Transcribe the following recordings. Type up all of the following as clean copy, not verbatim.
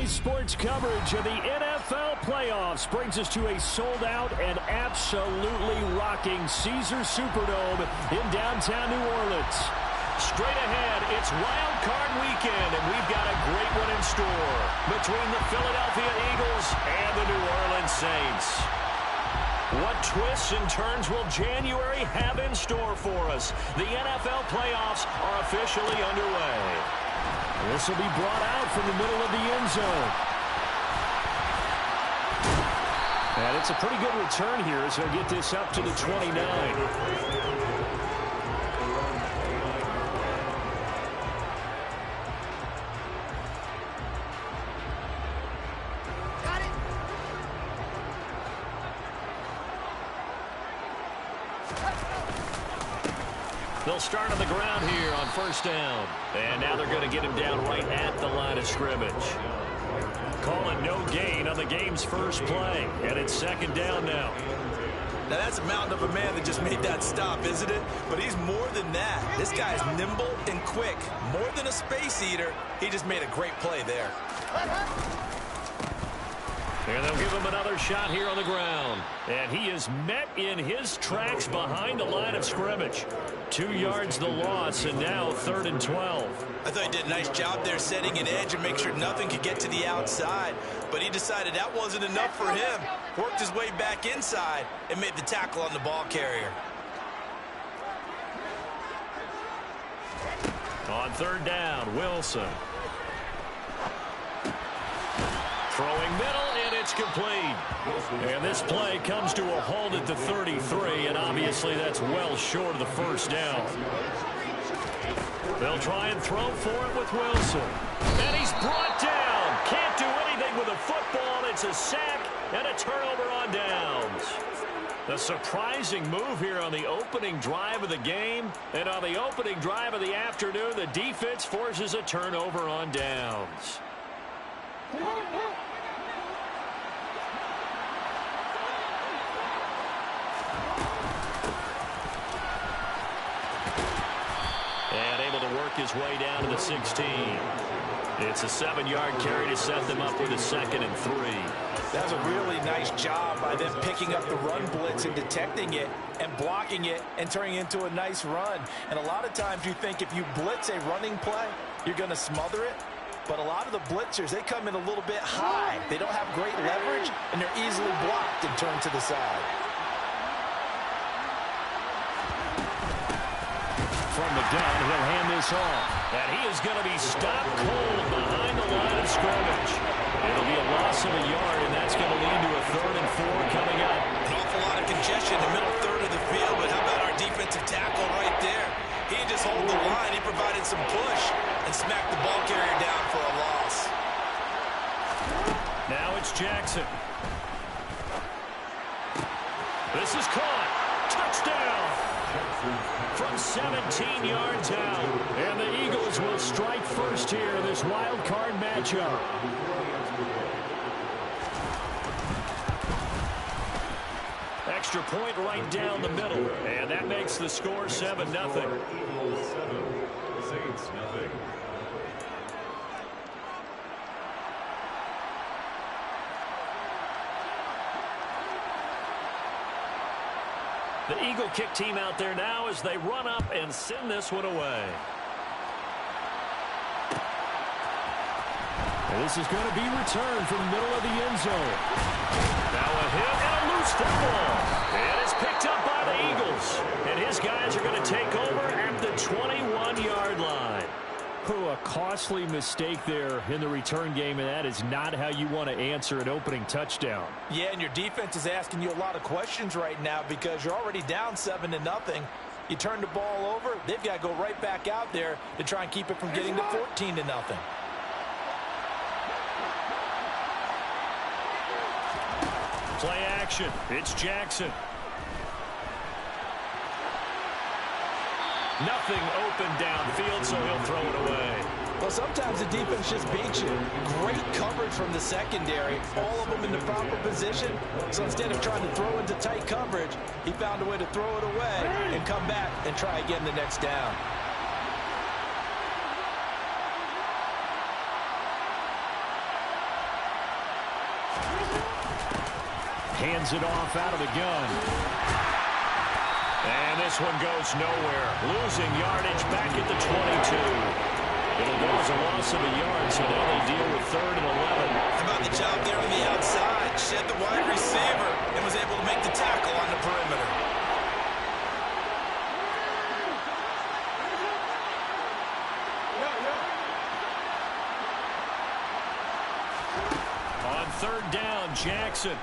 Today's sports coverage of the NFL playoffs brings us to a sold-out and absolutely rocking Caesars Superdome in downtown New Orleans. Straight ahead, it's Wild Card Weekend, and we've got a great one in store between the Philadelphia Eagles and the New Orleans Saints. What twists and turns will January have in store for us? The NFL playoffs are officially underway. This will be brought out from the middle of the end zone. And it's a pretty good return here as they'll get this up to the 29. They'll start on the ground here on first down. And now they're going to get him down right at the line of scrimmage. Calling no gain on the game's first play. And it's second down now. Now that's a mountain of a man that just made that stop, isn't it? But he's more than that. This guy is nimble and quick. More than a space eater. He just made a great play there. And they'll give him another shot here on the ground. And he is met in his tracks behind the line of scrimmage. 2 yards the loss, and now 3rd and 12. I thought he did a nice job there setting an edge and make sure nothing could get to the outside. But he decided that wasn't enough for him. Worked his way back inside and made the tackle on the ball carrier. On 3rd down, Wilson. Throwing middle, and it's complete. And this play comes to a halt at the 33, and obviously that's well short of the first down. They'll try and throw for it with Wilson. And he's brought down. Can't do anything with a football. It's a sack and a turnover on downs. A surprising move here on the opening drive of the game. And on the opening drive of the afternoon, the defense forces a turnover on downs. And able to work his way down to the 16. It's a 7-yard carry to set them up with a 2nd and 3. That was a really nice job by them picking up the run blitz and detecting it and blocking it and turning it into a nice run. And a lot of times you think if you blitz a running play, you're going to smother it. But a lot of the blitzers, they come in a little bit high. They don't have great leverage, and they're easily blocked and turned to the side. From the gun, he'll hand this off. And he is going to be stopped cold behind the line of scrimmage. It'll be a loss of a yard, and that's going to lead to a 3rd and 4 coming up. An awful lot of congestion in the middle third of the field, but how about our defensive tackle right there? He didn't just hold the line. He provided some push and smacked the ball carrier down for a loss. Now it's Jackson. This is caught. Touchdown. From 17 yards out. And the Eagles will strike first here in this wild card matchup. Extra point right down the middle. And that makes the score 7-0. Saints, nothing. The Eagle kick team out there now as they run up and send this one away. And this is going to be returned from the middle of the end zone. Now a hit and a loose football. And it's picked up by the Eagles. And his guys are going to take over at the 21-yard line. Oh, a costly mistake there in the return game, and that is not how you want to answer an opening touchdown. Yeah, and your defense is asking you a lot of questions right now because you're already down 7-0. You turn the ball over, they've got to go right back out there to try and keep it from getting to 14-0. Play action. It's Jackson. Nothing open downfield, so he'll throw it away. Well, sometimes the defense just beats you. Great coverage from the secondary, all of them in the proper position. So instead of trying to throw into tight coverage, he found a way to throw it away and come back and try again the next down. Hands it off out of the gun. And this one goes nowhere. Losing yardage back at the 22. It'll go as a loss of a yard, so now they deal with 3rd and 11. How about the job there on the outside? Shed the wide receiver and was able to make the tackle on the perimeter. On 3rd down, Jackson.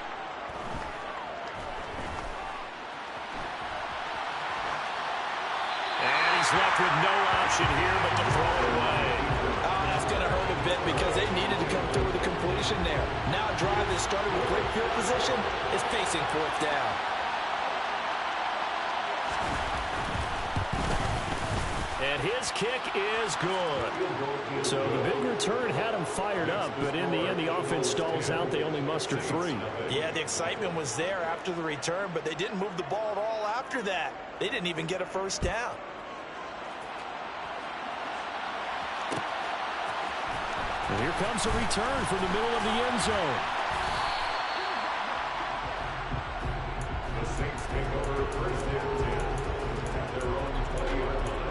And he's left with no option here but to throw it away. Oh, that's going to hurt a bit because they needed to come through with a completion there. Now a drive that started with great field position is facing 4th down. And his kick is good. So the big return had him fired up, but in the end, the offense stalls out. They only muster 3. Yeah, the excitement was there after the return, but they didn't move the ball at all after that. They didn't even get a 1st down. And here comes a return from the middle of the end zone. The Saints take over 1st and 10 at their own 20-yard line.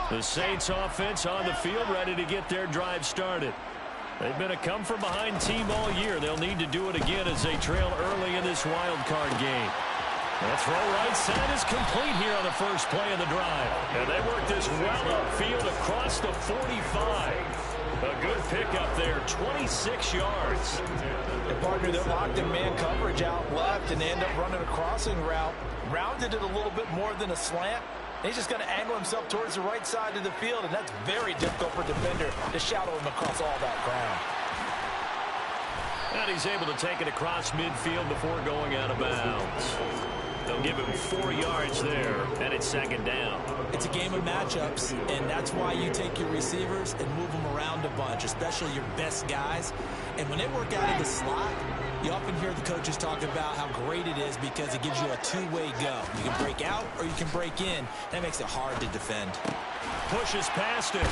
The Saints offense on the field, ready to get their drive started. They've been a come-from-behind team all year. They'll need to do it again as they trail early in this wild card game. The throw right side is complete here on the first play of the drive. And they work this well upfield across the 45. A good pickup there, 26 yards. The partner that locked in man coverage out left and they end up running a crossing route. Rounded it a little bit more than a slant. He's just going to angle himself towards the right side of the field, and that's very difficult for a defender to shadow him across all that ground. And he's able to take it across midfield before going out of bounds. They'll give him 4 yards there, and it's 2nd down. It's a game of matchups, and that's why you take your receivers and move them around a bunch, especially your best guys. And when they work out of the slot, you often hear the coaches talk about how great it is because it gives you a two-way go. You can break out or you can break in. That makes it hard to defend. Pushes past him.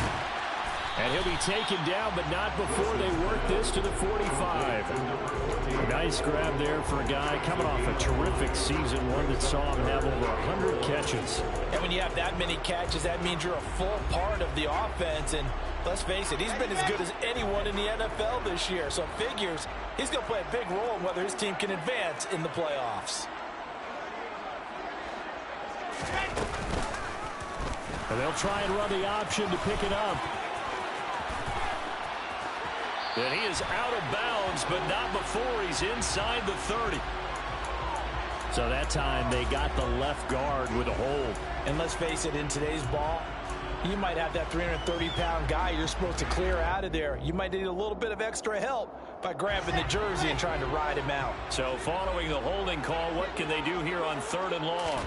And he'll be taken down, but not before they work this to the 45. Nice grab there for a guy coming off a terrific season, one that saw him have over 100 catches. And when you have that many catches, that means you're a full part of the offense. And let's face it, he's been as good as anyone in the NFL this year. So it figures he's going to play a big role in whether his team can advance in the playoffs. And they'll try and run the option to pick it up. And he is out of bounds, but not before he's inside the 30. So that time they got the left guard with a hold. And let's face it, in today's ball, you might have that 330-pound guy you're supposed to clear out of there. You might need a little bit of extra help by grabbing the jersey and trying to ride him out. So following the holding call, what can they do here on 3rd and long?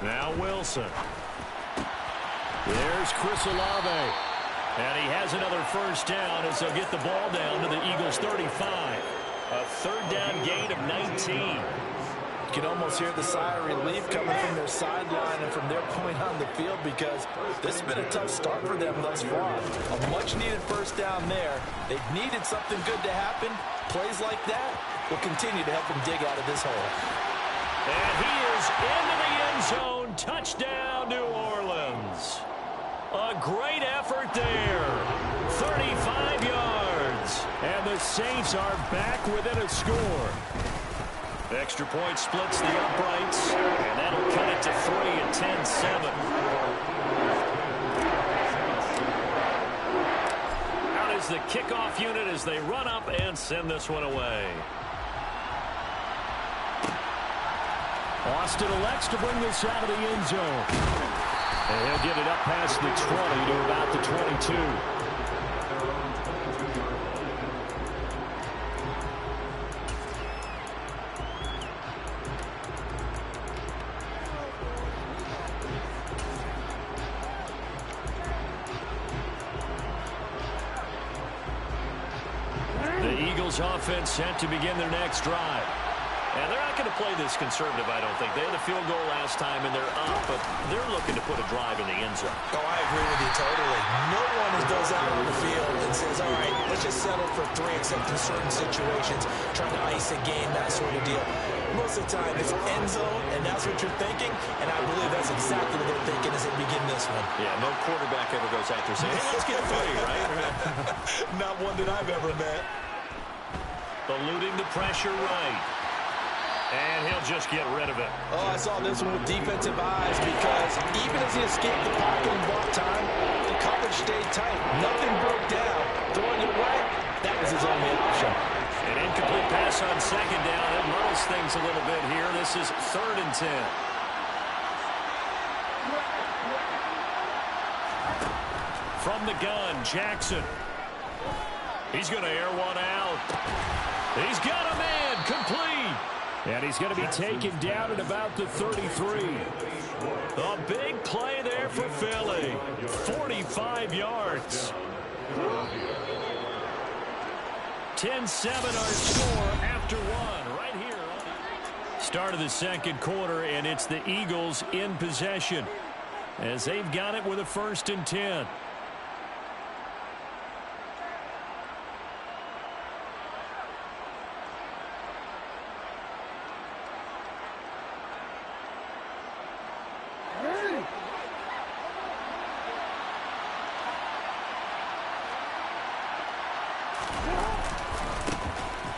Now Wilson. There's Chris Olave. And he has another 1st down as they'll get the ball down to the Eagles' 35. A 3rd down gain of 19. You can almost hear the sigh of relief coming from their sideline and from their point on the field because this has been a tough start for them thus far. A much-needed 1st down there. They've needed something good to happen. Plays like that will continue to help them dig out of this hole. And he is into the end zone. Touchdown, New Orleans. A great effort there. 35 yards. And the Saints are back within a score. Extra point splits the uprights. And that'll cut it to 3 at 10-7. Out is the kickoff unit as they run up and send this one away. Austin elects to bring this out of the end zone. And he'll get it up past the 20 to about the 22. The Eagles offense set to begin their next drive. And they're not going to play this conservative, I don't think. They had a field goal last time, and they're up, but they're looking to put a drive in the end zone. Oh, I agree with you totally. No one goes out on the field and says, just settle for 3 except in certain situations, trying to ice a game, that sort of deal. Most of the time, it's end zone, and that's what you're thinking, and I believe that's exactly what they're thinking as they begin this one. Yeah, no quarterback ever goes out there saying, hey, let's get 3, right? Not one that I've ever met. Eluding the pressure right. And he'll just get rid of it. Oh, I saw this one with defensive eyes because even as he escaped the pocket and bought time, the coverage stayed tight. Nothing broke down. Throwing it away, that was his only option. An incomplete pass on second down. It muddles things a little bit here. This is 3rd and 10. From the gun, Jackson. He's going to air one out. He's got a man complete. And he's going to be taken down at about the 33. A big play there for Philly. 45 yards. 10-7 our score after 1 right here. Start of the second quarter, and it's the Eagles in possession as they've got it with a 1st and 10.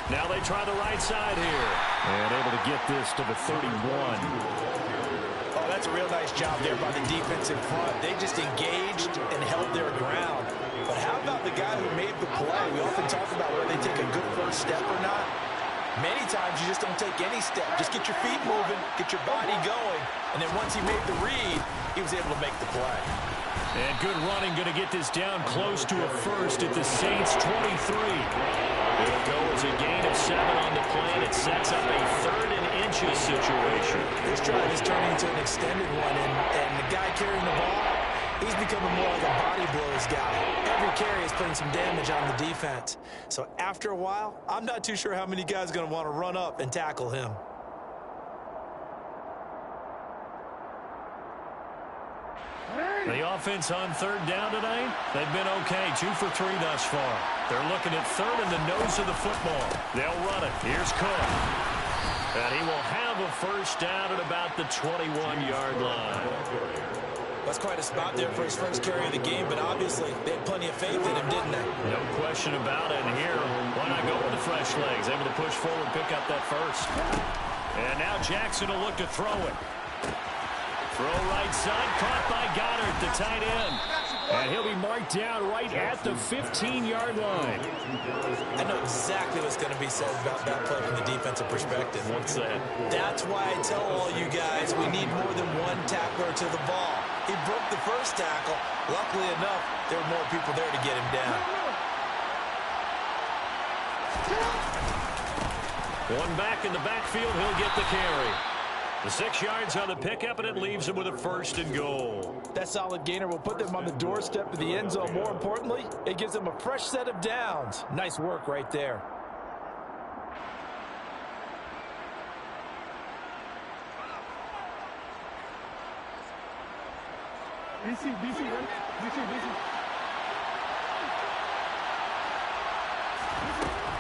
Now they try the right side here. And able to get this to the 31. Oh, that's a real nice job there by the defensive front. They just engaged and held their ground. But how about the guy who made the play? We often talk about whether they take a good first step or not. Many times you just don't take any step. Just get your feet moving, get your body going. And then once he made the read, he was able to make the play. And good running, going to get this down close to a 1st at the Saints 23. It'll go as a gain of 7 on the play, and it sets up a 3rd and inches situation. This drive is turning into an extended one, and the guy carrying the ball, he's becoming more like a body blows guy. Every carry is putting some damage on the defense. So after a while, I'm not too sure how many guys are going to want to run up and tackle him. The offense on 3rd down tonight, they've been okay. 2 for 3 thus far. They're looking at 3rd in the nose of the football. They'll run it. Here's Cook. And he will have a 1st down at about the 21-yard line. That's quite a spot there for his first carry of the game, but obviously they had plenty of faith in him, didn't they? No question about it. And here, why not go with the fresh legs? Able to push forward, pick up that 1st. And now Jackson will look to throw it. Throw right side, caught by Goddard, the tight end. And he'll be marked down right at the 15-yard line. I know exactly what's going to be said about that play from the defensive perspective. What's that? That's why I tell all you guys we need more than one tackler to the ball. He broke the first tackle. Luckily enough, there were more people there to get him down. One back in the backfield, he'll get the carry. The 6 yards on the pickup, and it leaves him with a 1st and goal. That solid gainer will put them on the doorstep of the end zone. More importantly, it gives them a fresh set of downs. Nice work right there.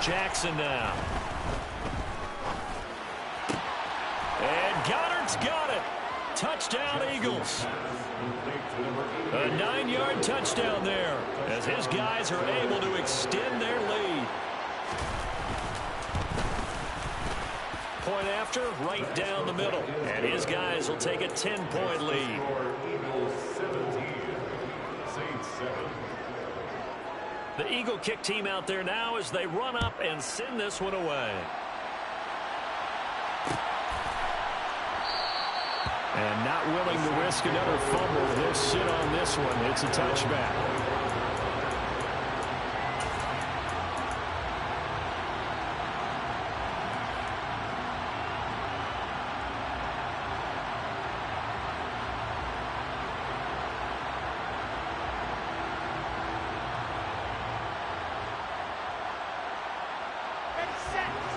Jackson now. And Goddard's got it. Touchdown, Eagles. A 9-yard touchdown there as his guys are able to extend their lead. Point after, right down the middle. And his guys will take a 10-point lead. The Eagle kick team out there now as they run up and send this one away. And not willing to risk another fumble. He'll sit on this one. It's a touchback.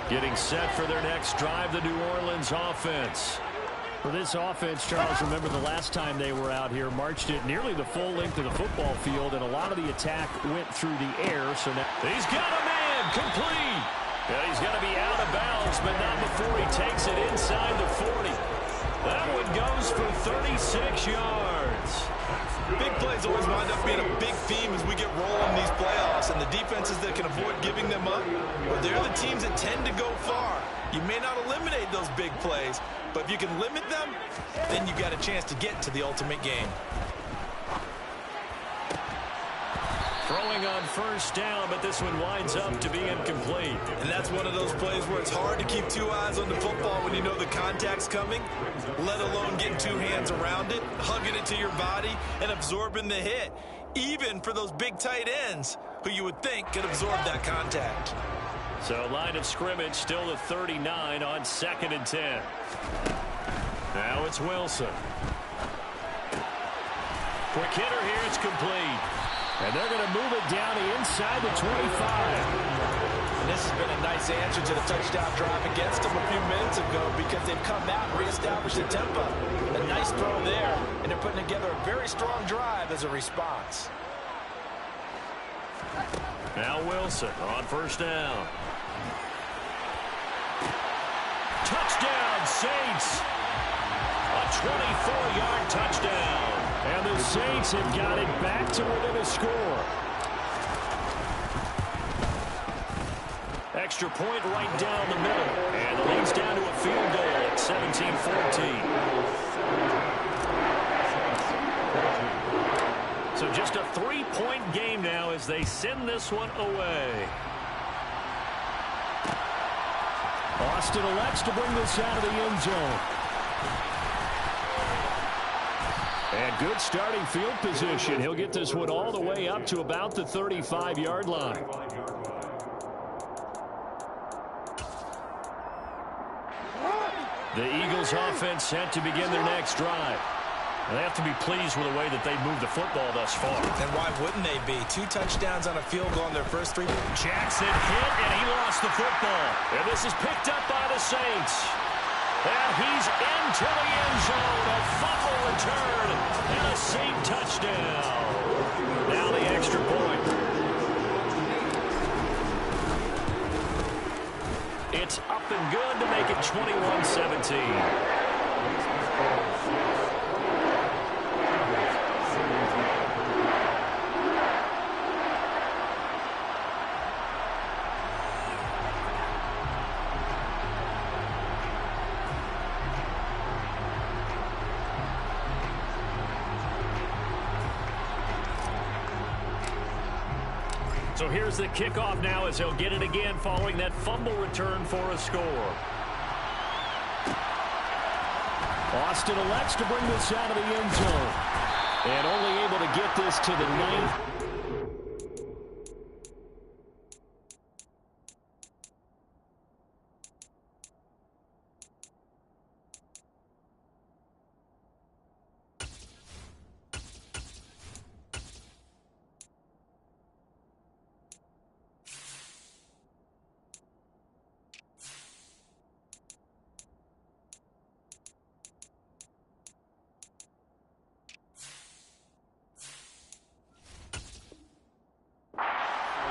Getting set for their next drive, the New Orleans offense. For this offense, Charles, remember the last time they were out here, marched it nearly the full length of the football field, and a lot of the attack went through the air. So now he's got a man complete. And he's going to be out of bounds, but not before he takes it inside the 40. That one goes for 36 yards. Big plays always wind up being a big theme as we get rolling in these playoffs, and the defenses that can avoid giving them up, well, they're the teams that tend to go far. You may not eliminate those big plays, but if you can limit them, then you got a chance to get to the ultimate game. Throwing on first down, but this one winds up to be incomplete. And that's one of those plays where it's hard to keep two eyes on the football when you know the contact's coming, let alone getting two hands around it, hugging it to your body, and absorbing the hit, even for those big tight ends who you would think could absorb that contact. So line of scrimmage still the 39 on 2nd and 10. Now it's Wilson. Quick hitter here, it's complete. And they're going to move it down inside the 25. And this has been a nice answer to the touchdown drive against them a few minutes ago because they've come out and reestablished the tempo. A nice throw there, and they're putting together a very strong drive as a response. Now Wilson on first down. Touchdown, Saints! A 24-yard touchdown. And the Saints have got it back to within a score. Extra point right down the middle. And the lead's down to a field goal at 17-14. So just a 3-point game now as they send this one away. Austin elects to bring this out of the end zone. And good starting field position. He'll get this one all the way up to about the 35-yard line. The Eagles offense set to begin their next drive. They have to be pleased with the way that they've moved the football thus far. And why wouldn't they be? 2 touchdowns on a field goal in their first 3. Jackson hit, and he lost the football. And this is picked up by the Saints. And he's into the end zone. A fumble return and a Saint touchdown. Now the extra point. It's up and good to make it 21-17. So here's the kickoff now as he'll get it again following that fumble return for a score. Austin elects to bring this out of the end zone. And only able to get this to the 9th.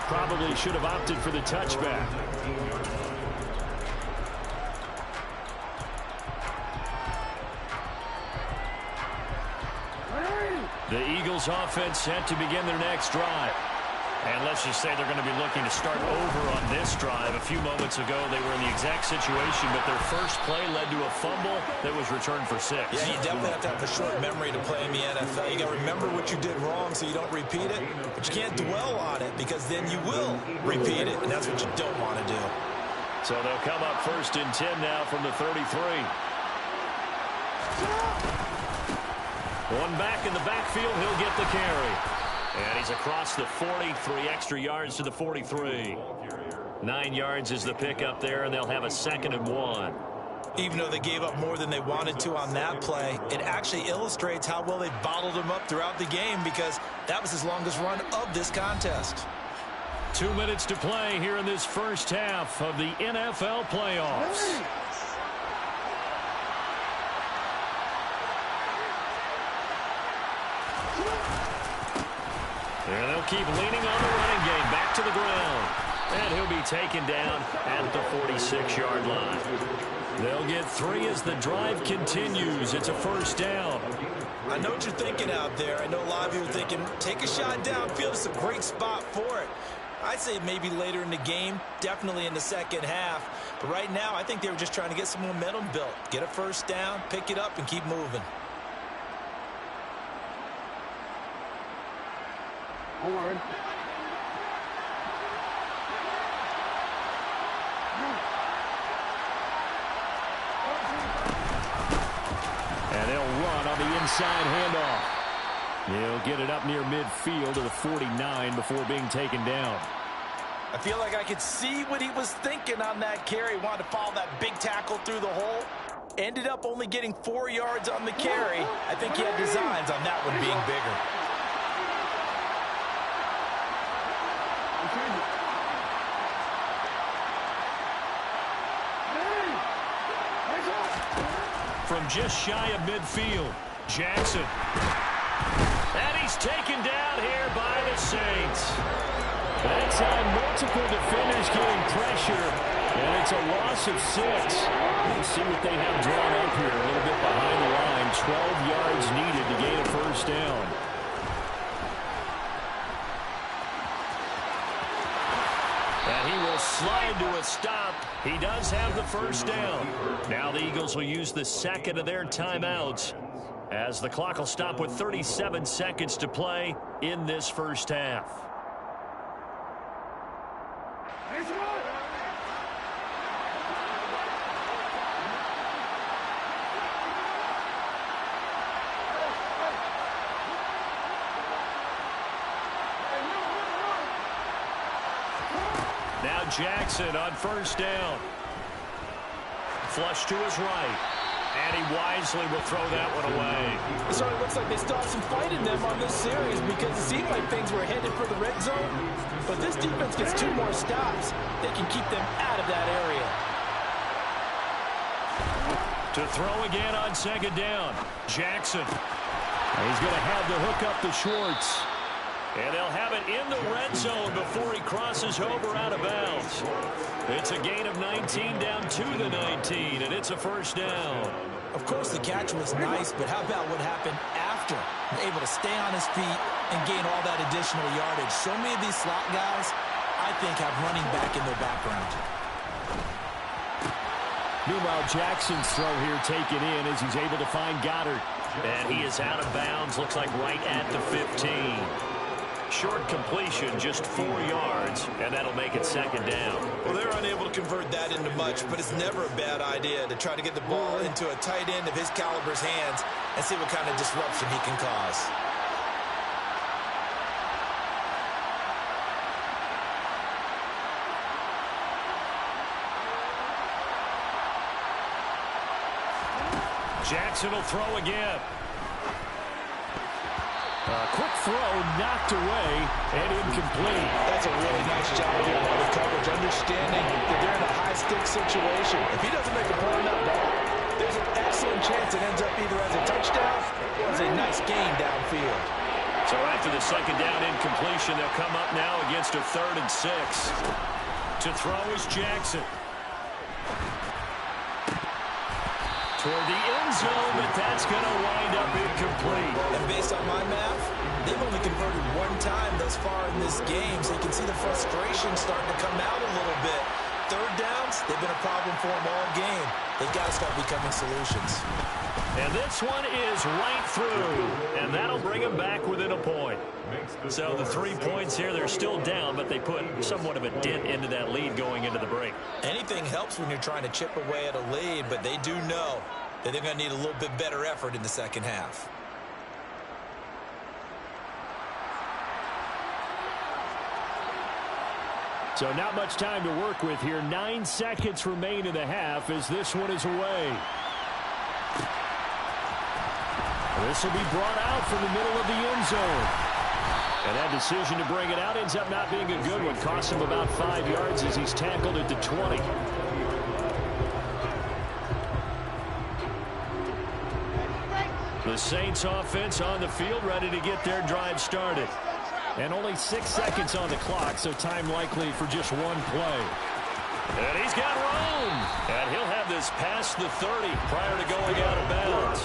Probably should have opted for the touchback. The Eagles offense set to begin their next drive. And let's just say they're going to be looking to start over on this drive. A few moments ago, they were in the exact situation, but their first play led to a fumble that was returned for 6. Yeah, you definitely have to have a short memory to play in the NFL. You got to remember what you did wrong so you don't repeat it, but you can't dwell on it because then you will repeat it, and that's what you don't want to do. So they'll come up 1st and 10 now from the 33. One back in the backfield, he'll get the carry. And he's across the 40, 3 extra yards to the 43. 9 yards is the pickup there, and they'll have a 2nd and 1. Even though they gave up more than they wanted to on that play, it actually illustrates how well they bottled him up throughout the game because that was his longest run of this contest. 2 minutes to play here in this first half of the NFL playoffs. And they'll keep leaning on the running game. Back to the ground. And he'll be taken down at the 46-yard line. They'll get 3 as the drive continues. It's a first down. I know what you're thinking out there. I know a lot of you are thinking, take a shot downfield. It's a great spot for it. I'd say maybe later in the game, definitely in the second half. But right now, I think they were just trying to get some momentum built. Get a first down, pick it up, and keep moving. Forward. And they'll run on the inside handoff. He'll get it up near midfield to the 49 before being taken down. I feel like I could see what he was thinking on that carry. Wanted to follow that big tackle through the hole. Ended up only getting 4 yards on the carry. I think he had designs on that one being bigger. From just shy of midfield, Jackson. And he's taken down here by the Saints. That's on multiple defenders getting pressure, and it's a loss of 6. Let's see what they have drawn up here. A little bit behind the line. 12 yards needed to gain a first down. And he will slide to a stop. He does have the first down. Now the Eagles will use the second of their timeouts as the clock will stop with 37 seconds to play in this first half. Now Jackson on first down. Flush to his right. And he wisely will throw that one away. It sort of looks like they still have some fight in them on this series because it seemed like things were headed for the red zone. But this defense gets 2 more stops. They can keep them out of that area. To throw again on second down. Jackson. He's going to have to hook up to Schwartz. And they'll have it in the red zone before he crosses over out of bounds. It's a gain of 19 down to the 19, and it's a first down. Of course, the catch was nice, but how about what happened after? Able to stay on his feet and gain all that additional yardage. So many of these slot guys, I think, have running back in their background. Meanwhile, Jackson's throw here taken in as he's able to find Goddard. And he is out of bounds, looks like right at the 15. Short completion, just 4 yards, and that'll make it second down. Well, they're unable to convert that into much, but it's never a bad idea to try to get the ball into a tight end of his caliber's hands and see what kind of disruption he can cause. Jackson will throw again. Quick throw knocked away and incomplete. That's a really nice job here by the coverage, understanding that they're in a high-stakes situation. If he doesn't make a play on that ball, there's an excellent chance it ends up either as a touchdown or as a nice gain downfield. So after the second down incompletion, they'll come up now against a 3rd and 6. To throw is Jackson. Toward the end zone, but that's going to wind up incomplete. And based on my math, they've only converted 1 time thus far in this game, so you can see the frustration starting to come out a little bit. 3rd downs, they've been a problem for them all game. They've got to start becoming solutions. And this one is right through, and that'll bring them back within a point. So the 3 points here, they're still down, but they put somewhat of a dent into that lead going into the break. Anything helps when you're trying to chip away at a lead, but they do know that they're going to need a little bit better effort in the second half. So not much time to work with here. 9 seconds remain in the half as this one is away. This will be brought out from the middle of the end zone. And that decision to bring it out ends up not being a good one. Costs him about 5 yards as he's tackled at the 20. The Saints offense on the field ready to get their drive started. And only 6 seconds on the clock, so time likely for just one play. And he's got room. And he'll have this past the 30 prior to going out of bounds.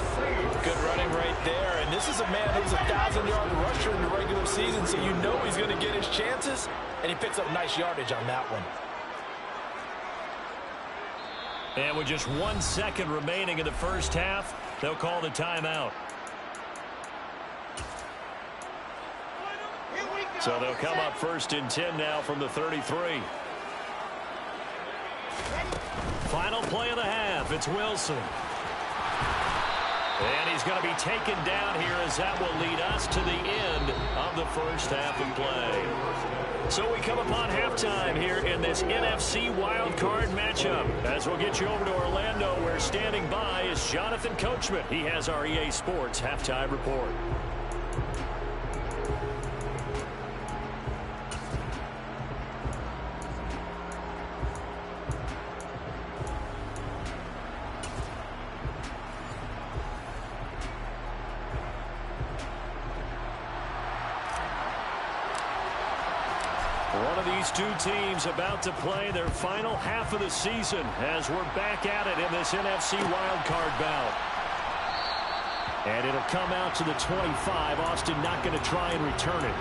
Good running right there. And this is a man who's a 1,000-yard rusher in the regular season, so you know he's going to get his chances. And he picks up nice yardage on that one. And with just 1 second remaining in the first half, they'll call the timeout. So they'll come up 1st and 10 now from the 33. Final play of the half. It's Wilson. And he's going to be taken down here as that will lead us to the end of the first half of play. So we come upon halftime here in this NFC wildcard matchup. As we'll get you over to Orlando, where standing by is Jonathan Coachman. He has our EA Sports halftime report. One of these two teams about to play their final half of the season as we're back at it in this NFC wildcard bout. And it'll come out to the 25. Austin not going to try and return it.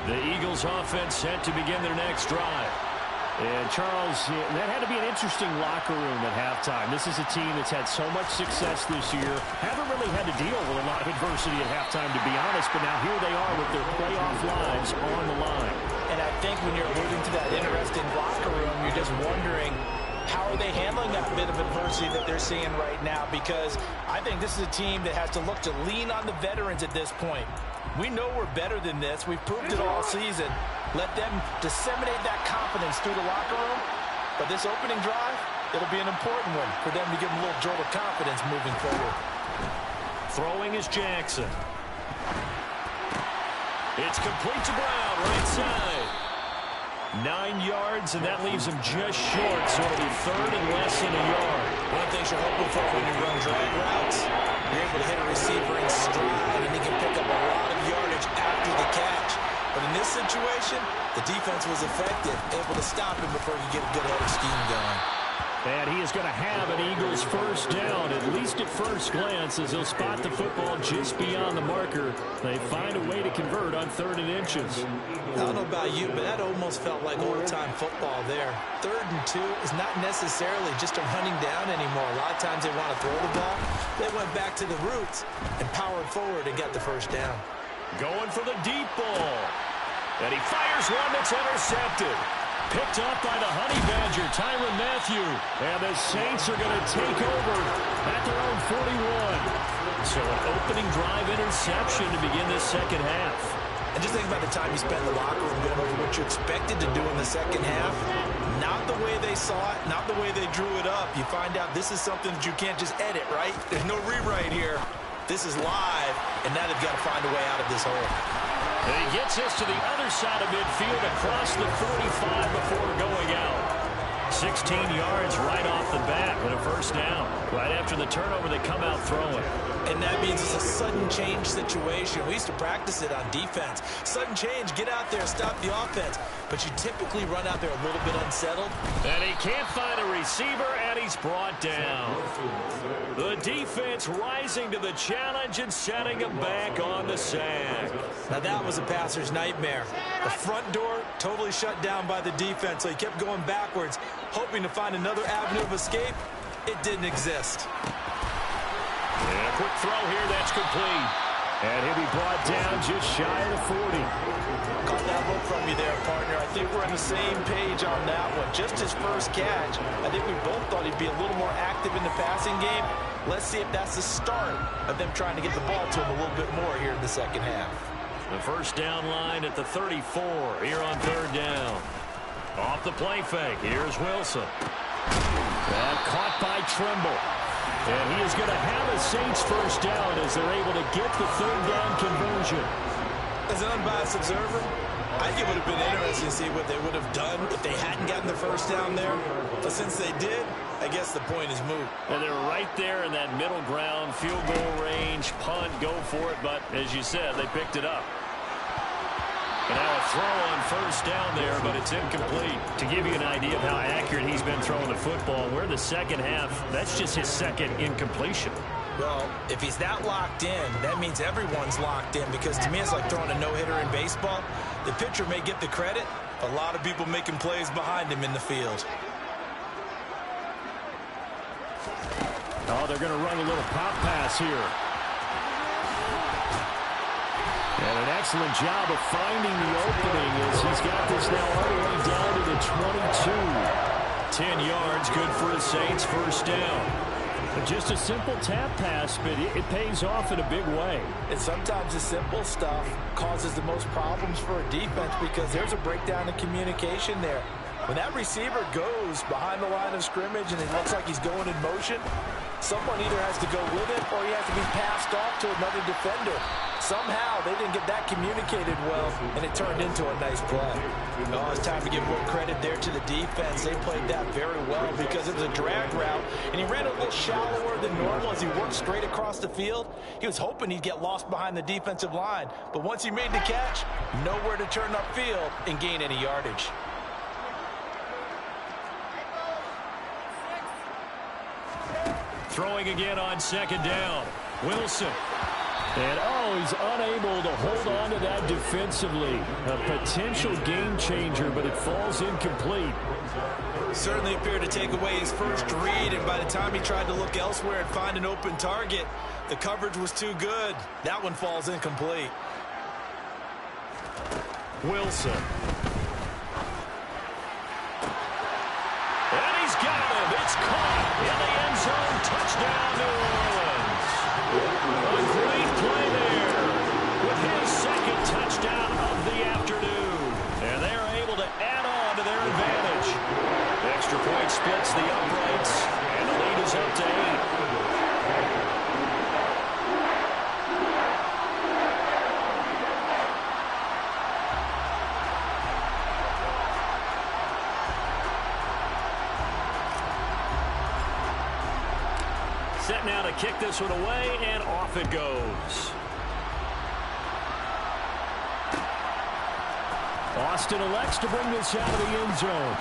The Eagles offense set to begin their next drive. And Charles, that had to be an interesting locker room at halftime. This is a team that's had so much success this year. Haven't really had to deal with a lot of adversity at halftime, to be honest. But now here they are with their playoff lives on the line. And I think when you're alluding to that interesting locker room, you're just wondering, how are they handling that bit of adversity that they're seeing right now? Because I think this is a team that has to look to lean on the veterans at this point. We know we're better than this. We've proved it all season. Let them disseminate that confidence through the locker room. But this opening drive, it'll be an important one for them to give them a little jolt of confidence moving forward. Throwing is Jackson. It's complete to Brown, right side. 9 yards, and that leaves him just short. So it'll be 3rd and less than a yard. One of the things you're hoping for when you run drag routes, you're able to hit a receiver in stride, and he can pick up a lot of yardage after the catch. But in this situation, the defense was effective, able to stop him before he could get a good headed scheme going. And he is going to have an Eagles first down, at least at first glance, as he'll spot the football just beyond the marker. They find a way to convert on 3rd and inches. I don't know about you, but that almost felt like old-time football there. 3rd and 2 is not necessarily just a running down anymore. A lot of times they want to throw the ball. They went back to the roots and powered forward and got the first down. Going for the deep ball. And he fires one that's intercepted. Picked up by the Honey Badger, Tyrann Mathieu. And the Saints are going to take over at their own 41. So an opening drive interception to begin this second half. And just think about the time you spent in the locker room going over what you expected to do in the second half. Not the way they saw it, not the way they drew it up. You find out this is something that you can't just edit, right? There's no rewrite here. This is live, and now they've got to find a way out of this hole. And he gets us to the other side of midfield across the 45 before going out. 16 yards right off the bat with a first down. Right after the turnover, they come out throwing. And that means it's a sudden change situation. We used to practice it on defense. Sudden change, get out there, stop the offense. But you typically run out there a little bit unsettled. And he can't find a receiver, and he's brought down. The defense rising to the challenge and setting him back on the sack. Now that was a passer's nightmare. The front door totally shut down by the defense, so he kept going backwards, hoping to find another avenue of escape. It didn't exist. And a quick throw here, that's complete. And he'll be brought down just shy of the 40. Caught that look from you there, partner. I think we're on the same page on that one. Just his first catch. I think we both thought he'd be a little more active in the passing game. Let's see if that's the start of them trying to get the ball to him a little bit more here in the second half. The first down line at the 34 here on 3rd down. Off the play fake. Here's Wilson. And caught by Trimble. And he is going to have a Saints first down as they're able to get the third down conversion. As an unbiased observer, I think it would have been interesting to see what they would have done if they hadn't gotten the first down there. But since they did, I guess the point is moot. And they're right there in that middle ground, field goal range, punt, go for it. But as you said, they picked it up. And now a throw on first down there, but it's incomplete. To give you an idea of how accurate he's been throwing the football, we're in the second half. That's just his second incompletion. Well, if he's that locked in, that means everyone's locked in, because to me it's like throwing a no-hitter in baseball. The pitcher may get the credit, a lot of people making plays behind him in the field. Oh, they're going to run a little pop pass here. And an excellent job of finding the opening as he's got this now all the way down to the 22. 10 yards, good for the Saints, first down. Just a simple tap pass, but it pays off in a big way. And sometimes the simple stuff causes the most problems for a defense because there's a breakdown in communication there. When that receiver goes behind the line of scrimmage and it looks like he's going in motion, someone either has to go with it or he has to be passed off to another defender. Somehow they didn't get that communicated well, and it turned into a nice play. Oh, it's time to give more credit there to the defense. They played that very well because it was a drag route, and he ran a little shallower than normal as he worked straight across the field. He was hoping he'd get lost behind the defensive line, but once he made the catch, nowhere to turn upfield and gain any yardage. Throwing again on second down. Wilson. And, oh, he's unable to hold on to that defensively. A potential game changer, but it falls incomplete. Certainly appeared to take away his first read, and by the time he tried to look elsewhere and find an open target, the coverage was too good. That one falls incomplete. Wilson. And he's got him. It's caught in the end zone. Touchdown, New Orleans. A great play there with his second touchdown of the afternoon. And they're able to add on to their advantage. The extra point splits the uprights, and the lead is up to 8. Set now to kick this one away, and off it goes. Austin elects to bring this out of the end zone.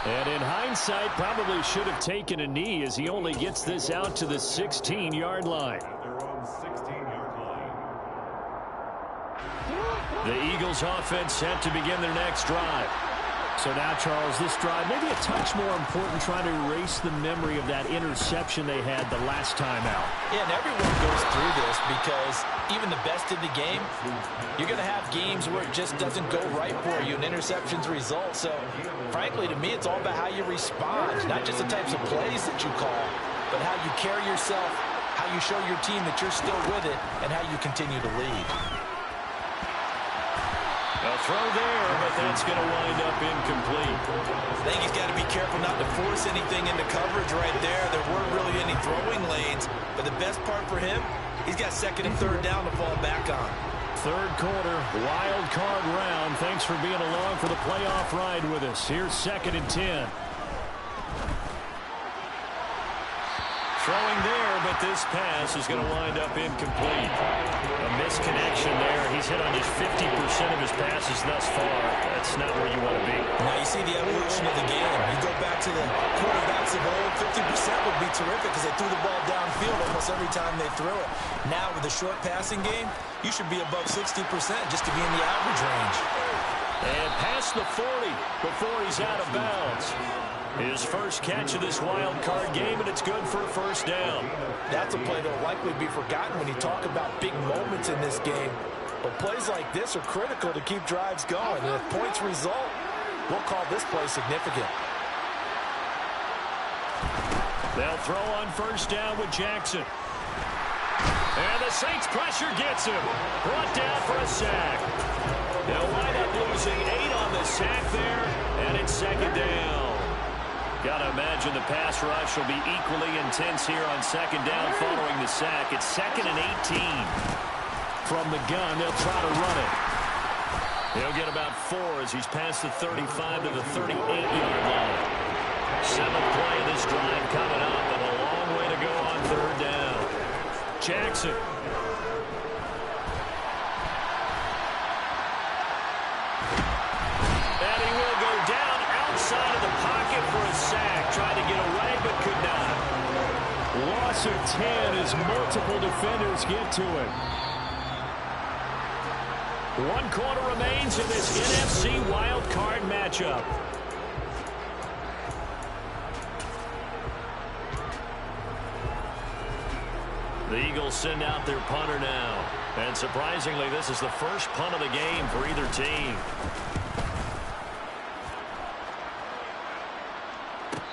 And in hindsight, probably should have taken a knee as he only gets this out to the 16-yard line. The Eagles offense set to begin their next drive. So now, Charles, this drive maybe a touch more important, trying to erase the memory of that interception they had the last time out. Yeah, and everyone goes through this because even the best in the game, you're going to have games where it just doesn't go right for you, and interceptions result. So, frankly, to me, it's all about how you respond, not just the types of plays that you call, but how you carry yourself, how you show your team that you're still with it, and how you continue to lead. A throw there, but that's going to wind up incomplete. I think he's got to be careful not to force anything into coverage right there. There weren't really any throwing lanes, but the best part for him, he's got second and third down to fall back on. Third quarter, wild card round. Thanks for being along for the playoff ride with us. Here's 2nd and 10. Throwing there, but this pass is going to wind up incomplete. A misconnection there. He's hit on just 50% of his passes thus far. That's not where you want to be. Now you see the evolution of the game. You go back to the quarterbacks of old, 50% would be terrific because they threw the ball downfield almost every time they threw it. Now with the short passing game, you should be above 60% just to be in the average range. And past the 40 before he's out of bounds. His first catch of this wild card game, and it's good for a first down. That's a play that will likely be forgotten when you talk about big moments in this game. But plays like this are critical to keep drives going. And if points result, we'll call this play significant. They'll throw on first down with Jackson. And the Saints pressure gets him. Brought down for a sack. They'll wind up losing 8 on the sack there, and it's second down. Got to imagine the pass rush will be equally intense here on second down following the sack. It's 2nd and 18. From the gun, they'll try to run it. He'll get about 4 as he's past the 35 to the 38-yard line. 7th play of this drive coming up, and a long way to go on 3rd down. Jackson. And he will go down outside of the pocket for a sack. Tried to get away, but could not. Loss of 10 as multiple defenders get to it. 1 quarter remains in this NFC wild card matchup. The Eagles send out their punter now. And surprisingly, this is the first punt of the game for either team.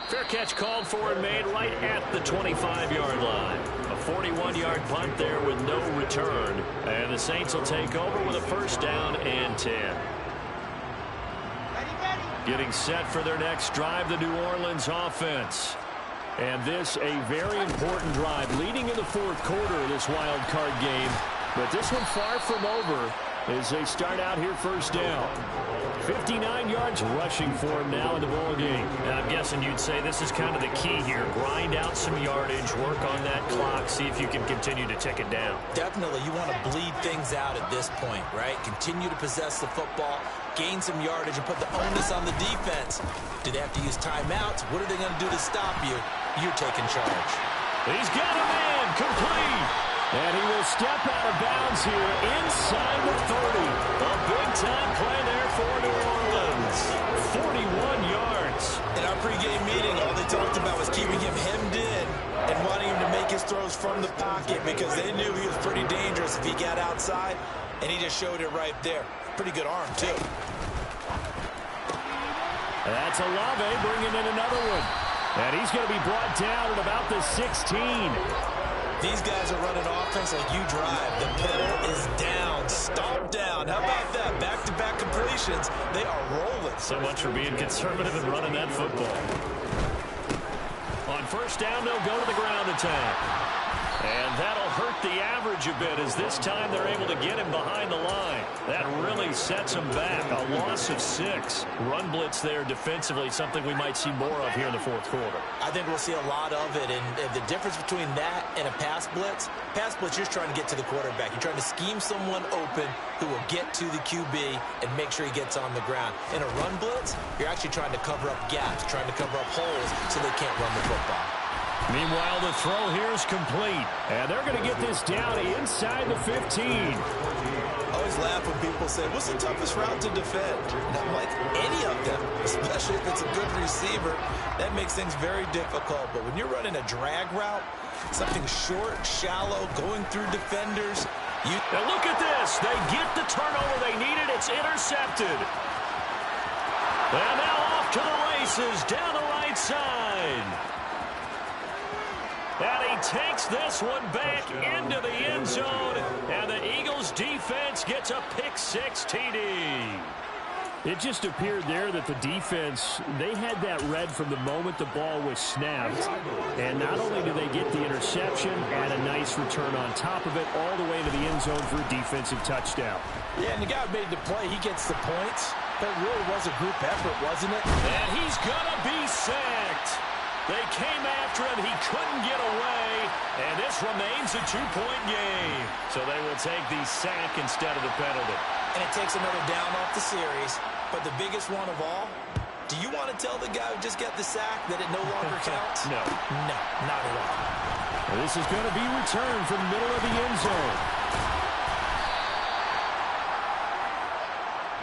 Fair catch called for and made right at the 25-yard line. A 41-yard punt there with no return. And the Saints will take over with a 1st down and 10. Getting set for their next drive, the New Orleans offense. And this a very important drive leading in the 4th quarter of this wild card game. But this one far from over as they start out here 1st down. 59 yards rushing for him now in the ball game. And I'm guessing you'd say this is kind of the key here. Grind out some yardage, work on that clock, see if you can continue to tick it down. Definitely, you want to bleed things out at this point, right? Continue to possess the football, gain some yardage, and put the onus on the defense. Do they have to use timeouts? What are they going to do to stop you? You're taking charge. He's got a man complete. And he will step out of bounds here inside the 30. A big-time play there for New Orleans. 41 yards. In our pregame meeting, all they talked about was keeping him hemmed in and wanting him to make his throws from the pocket because they knew he was pretty dangerous if he got outside, and he just showed it right there. Pretty good arm, too. That's Olave bringing in another one. And he's going to be brought down at about the 16. These guys are running offense like you drive. The pedal is down, stomped down. How about that? Back-to-back completions. They are rolling. So much for being conservative and running that football. On 1st down, they'll go to the ground attack. And that'll hurt the average a bit as this time they're able to get him behind the line. That really sets him back. A loss of 6. Run blitz there defensively, something we might see more of here in the 4th quarter. I think we'll see a lot of it. And the difference between that and a pass blitz, you're trying to get to the quarterback. You're trying to scheme someone open who will get to the QB and make sure he gets on the ground. In a run blitz, you're actually trying to cover up gaps, trying to cover up holes so they can't run the football. Meanwhile, the throw here is complete. And they're going to get this down inside the 15. I always laugh when people say, what's the toughest route to defend? And I'm like, any of them, especially if it's a good receiver. That makes things very difficult. But when you're running a drag route, something short, shallow, going through defenders. Now look at this. They get the turnover they needed. It's intercepted. And now off to the races down the right side. And he takes this one back into the end zone. And the Eagles defense gets a pick-6 TD. It just appeared there that the defense, they had that read from the moment the ball was snapped. And not only do they get the interception and a nice return on top of it, all the way to the end zone for a defensive touchdown. Yeah, and the guy made the play. He gets the points. That really was a group effort, wasn't it? And he's going to be sacked. They came after him. He couldn't get away. And this remains a 2-point game. So they will take the sack instead of the penalty. And it takes another down off the series. But the biggest one of all, do you want to tell the guy who just got the sack that it no longer counts? No. No, not at all. Well, this is going to be returned from the middle of the end zone.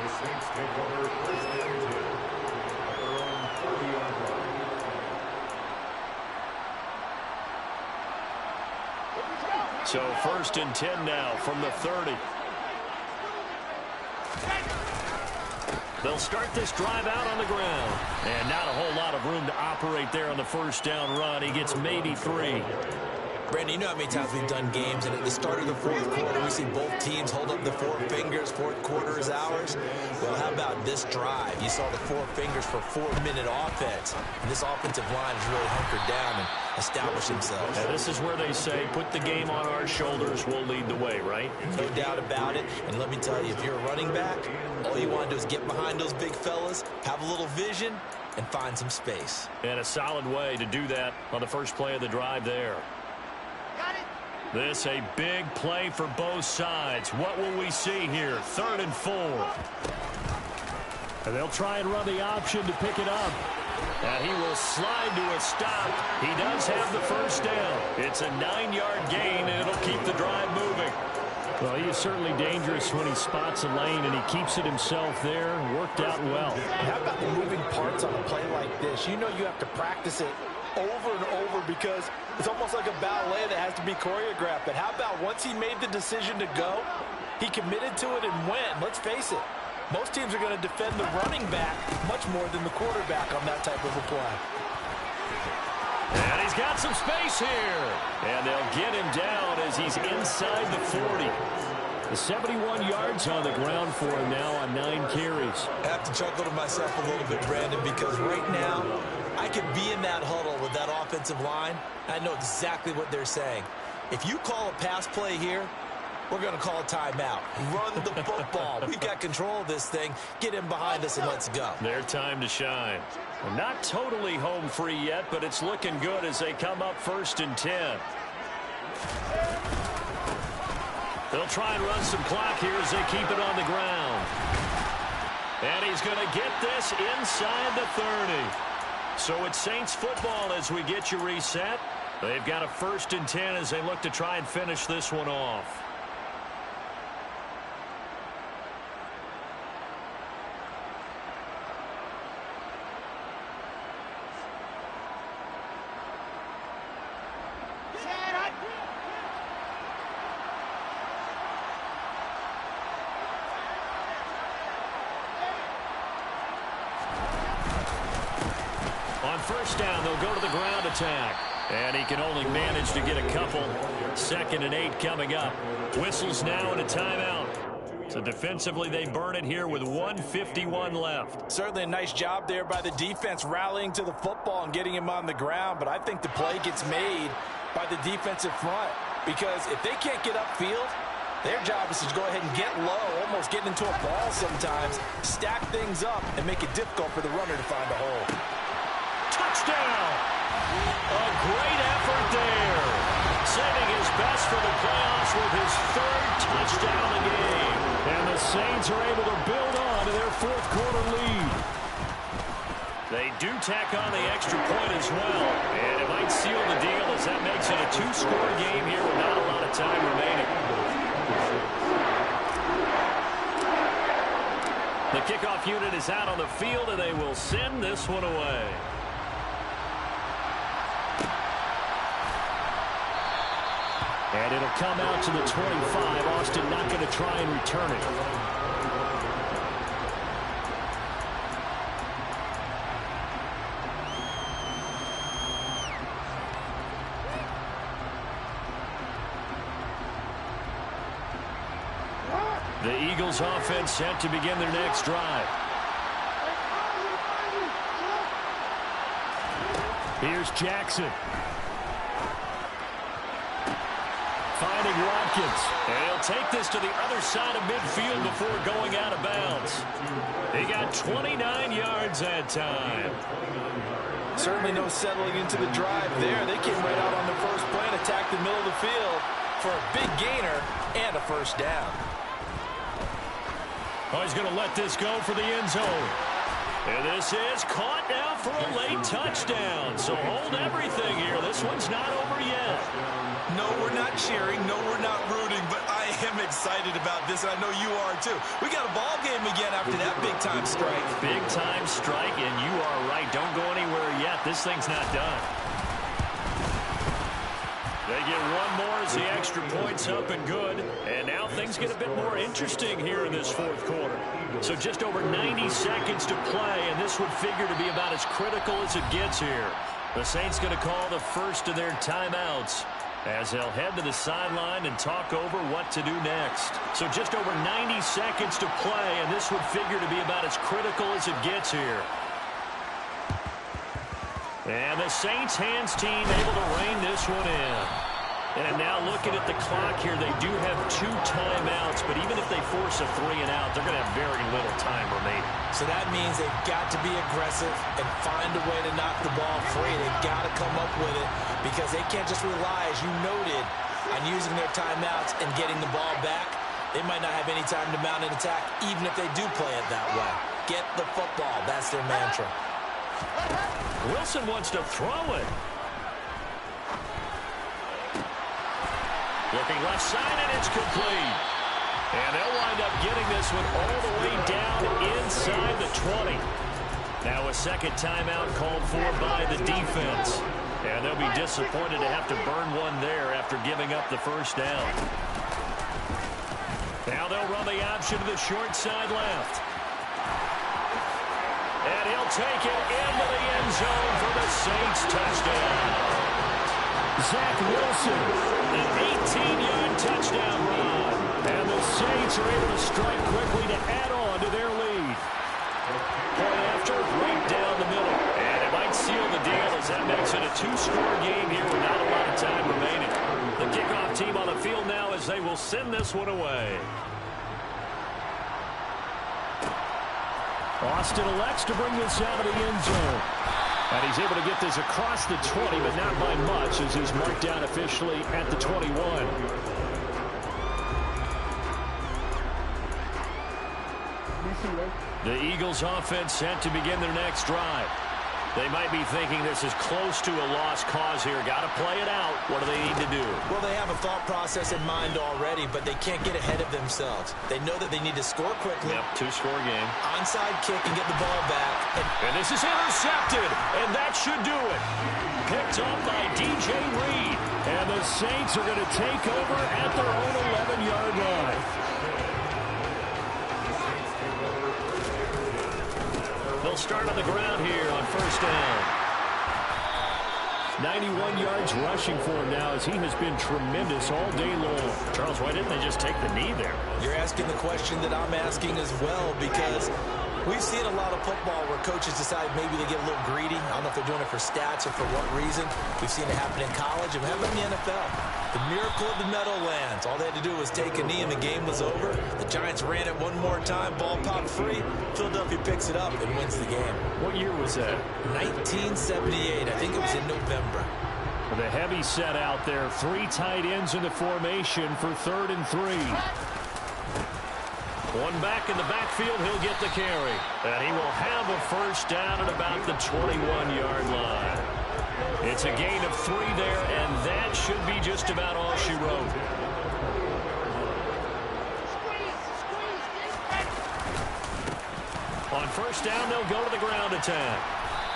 The Saints take over 1st and 10 at their own 40-yard line. So 1st and 10 now from the 30. They'll start this drive out on the ground. And not a whole lot of room to operate there on the 1st down run. He gets maybe 3. Brandon, you know how many times we've done games, and at the start of the fourth quarter, we see both teams hold up the four fingers, fourth quarter is ours. Well, how about this drive? You saw the four fingers for 4-minute offense, and this offensive line has really hunkered down and established themselves. Yeah, this is where they say, put the game on our shoulders, we'll lead the way, right? No doubt about it, and let me tell you, if you're a running back, all you want to do is get behind those big fellas, have a little vision, and find some space. And a solid way to do that on the first play of the drive there. This a big play for both sides. What will we see here? 3rd and 4. And they'll try and run the option to pick it up. And he will slide to a stop. He does have the first down. It's a 9-yard gain, and it'll keep the drive moving. Well, he is certainly dangerous when he spots a lane, and he keeps it himself there. Worked out well. How about the moving parts on a play like this? You know you have to practice it over and over because it's almost like a ballet that has to be choreographed. But how about once he made the decision to go, he committed to it and went. Let's face it, most teams are going to defend the running back much more than the quarterback on that type of a play. And he's got some space here. And they'll get him down as he's inside the 40. The 71 yards on the ground for him now on 9 carries. I have to chuckle to myself a little bit, Brandon, because right now I could be in that huddle with that offensive line. I know exactly what they're saying. If you call a pass play here, we're going to call a timeout. Run the football. We've got control of this thing. Get in behind us and let's go. Their time to shine. Well, not totally home free yet, but it's looking good as they come up 1st and 10. They'll try and run some clock here as they keep it on the ground. And he's going to get this inside the 30. So it's Saints football as we get you reset. They've got a 1st and 10 as they look to try and finish this one off. First down, they'll go to the ground attack. And he can only manage to get a couple. 2nd and 8 coming up. Whistles now and a timeout. So defensively, they burn it here with 1:51 left. Certainly a nice job there by the defense rallying to the football and getting him on the ground. But I think the play gets made by the defensive front. Because if they can't get upfield, their job is to go ahead and get low, almost get into a ball sometimes, stack things up, and make it difficult for the runner to find a hole. Touchdown! A great effort there. Saving his best for the playoffs with his 3rd touchdown of the game. And the Saints are able to build on to their 4th quarter lead. They do tack on the extra point as well. And it might seal the deal as that makes it a 2-score game here with not a lot of time remaining. The kickoff unit is out on the field, and they will send this one away. And it'll come out to the 25. Austin not going to try and return it. The Eagles offense set to begin their next drive. Here's Jackson. Finding Watkins. And he'll take this to the other side of midfield before going out of bounds. He got 29 yards that time. Certainly no settling into the drive there. They came right out on the first play and attacked the middle of the field for a big gainer and a first down. Oh, he's going to let this go for the end zone. And this is caught now for a late touchdown. So hold everything here. This one's not over yet. No, we're not cheering. No, we're not rooting. But I am excited about this, and I know you are too. We got a ball game again after that big-time strike. Big-time strike, and you are right. Don't go anywhere yet. This thing's not done. They get one more as the extra point's up and good. And now things get a bit more interesting here in this 4th quarter. So just over 90 seconds to play, and this would figure to be about as critical as it gets here. The Saints going to call the first of their timeouts. as they'll head to the sideline and talk over what to do next. So just over 90 seconds to play, and this would figure to be about as critical as it gets here. And the Saints hands team able to rein this one in. And now looking at the clock here, they do have 2 timeouts, but even if they force a 3-and-out, they're going to have very little time remaining. So that means they've got to be aggressive and find a way to knock the ball free. They've got to come up with it because they can't just rely, as you noted, on using their timeouts and getting the ball back. They might not have any time to mount an attack, even if they do play it that way. Get the football. That's their mantra. Wilson wants to throw it. Looking left side, and it's complete. And they'll wind up getting this one all the way down inside the 20. Now a second timeout called for by the defense. And they'll be disappointed to have to burn one there after giving up the first down. Now they'll run the option to the short side left. And he'll take it into the end zone for the Saints touchdown. Zach Wilson, an 18-yard touchdown run. And the Saints are able to strike quickly to add on to their lead. Point after, right down the middle. And it might seal the deal as that makes it a 2-score game here with not a lot of time remaining. The kickoff team on the field now as they will send this one away. Austin elects to bring this out of the end zone. And he's able to get this across the 20, but not by much as he's marked down officially at the 21. The Eagles offense set to begin their next drive. They might be thinking this is close to a lost cause here. Got to play it out. What do they need to do? Well, they have a thought process in mind already, but they can't get ahead of themselves. They know that they need to score quickly. Yep, 2-score game. Onside kick and get the ball back. And this is intercepted, and that should do it. Picked up by DJ Reed. And the Saints are going to take over at their own 11-yard line. They'll start on the ground here on first down. 91 yards rushing for him now as he has been tremendous all day long. Charles, why didn't they just take the knee there? You're asking the question that I'm asking as well, because we've seen a lot of football where coaches decide maybe they get a little greedy. I don't know if they're doing it for stats or for what reason. We've seen it happen in college and happen in the NFL. The miracle of the Meadowlands. All they had to do was take a knee and the game was over. The Giants ran it one more time. Ball popped free. Philadelphia picks it up and wins the game. What year was that? 1978. I think it was in November. The heavy set out there. 3 tight ends in the formation for 3rd and 3. One back in the backfield, he'll get the carry. And he will have a first down at about the 21-yard line. It's a gain of 3 there, and that should be just about all she wrote. On first down, they'll go to the ground attack.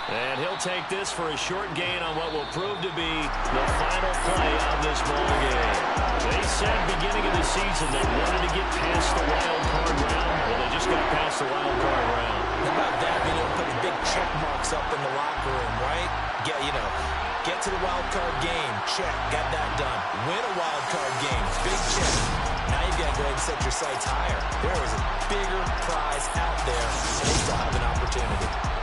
And he'll take this for a short gain on what will prove to be the final play of this ball game. They said beginning of the season they wanted to get past the wild card round. Well, they just got past the wild card round. How about that? Being able to put the big check marks up in the locker room, right? Get to the wild card game. Check. Got that done. Win a wild card game. Big check. Now you've got to go ahead and set your sights higher. There is a bigger prize out there, and they still have an opportunity.